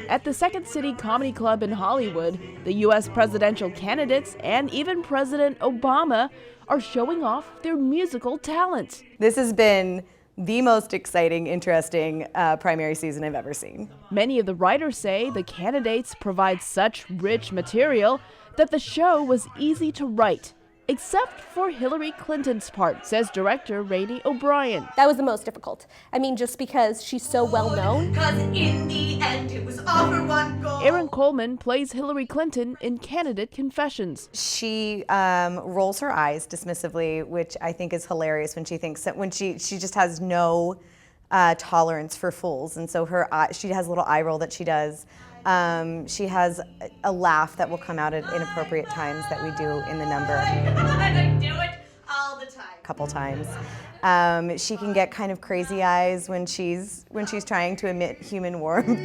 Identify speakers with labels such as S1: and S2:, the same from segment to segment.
S1: At the Second City Comedy Club in Hollywood, the U.S. presidential candidates and even President Obama are showing off their musical talents.
S2: This has been the most exciting, interesting primary season I've ever seen.
S1: Many of the writers say the candidates provide such rich material that the show was easy to write. Except for Hillary Clinton's part, says director Rani O'Brien.
S3: That was the most difficult. I mean, just because she's so well known.
S4: Because in the end, it was all for one goal.
S1: Erin Coleman plays Hillary Clinton in Candidate Confessions.
S2: She rolls her eyes dismissively, which I think is hilarious when she thinks that she just has no tolerance for fools, and so she has a little eye roll that she does. She has a laugh that will come out at inappropriate times that we do in the number.
S4: I do it all the time.
S2: A couple times. She can get kind of crazy eyes when she's trying to emit human warmth.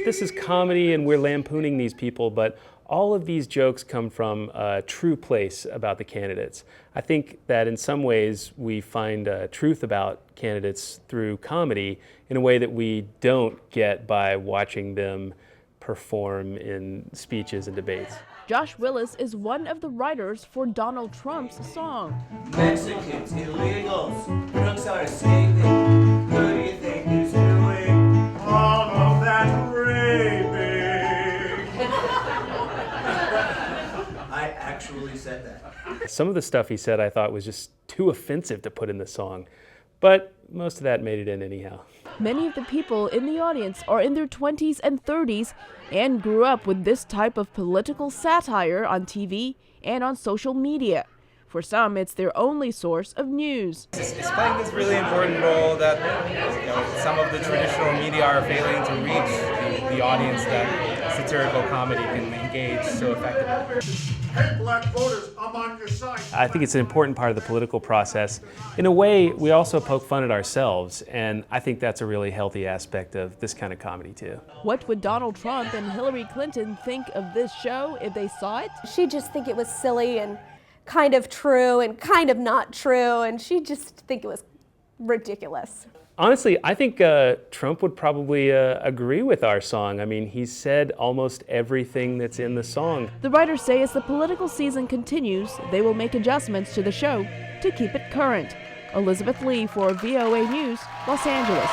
S5: This is comedy and we're lampooning these people, but all of these jokes come from a true place about the candidates. I think that in some ways we find truth about candidates through comedy in a way that we don't get by watching them perform in speeches and debates.
S1: Josh Willis is one of the writers for Donald Trump's song.
S6: Mexicans, illegals, crooks are escaping. Who do you think is doing all of that raping? I actually said that.
S5: Some of the stuff he said I thought was just too offensive to put in the song, but most of that made it in anyhow.
S1: Many of the people in the audience are in their 20s and 30s and grew up with this type of political satire on TV and on social media. For some, it's their only source of news.
S7: It's playing this really important role that some of the traditional media are failing to reach the audience that satirical comedy can engage so effectively.
S8: Hey, black voters, I'm on your side.
S5: I think it's an important part of the political process. In a way, we also poke fun at ourselves, and I think that's a really healthy aspect of this kind of comedy too.
S1: What would Donald Trump and Hillary Clinton think of this show if they saw it?
S3: She'd just think it was silly and kind of true and kind of not true, and she'd just think it was ridiculous.
S5: Honestly, I think Trump would probably agree with our song. I mean, he's said almost everything that's in the song.
S1: The writers say as the political season continues, they will make adjustments to the show to keep it current. Elizabeth Lee for VOA News, Los Angeles.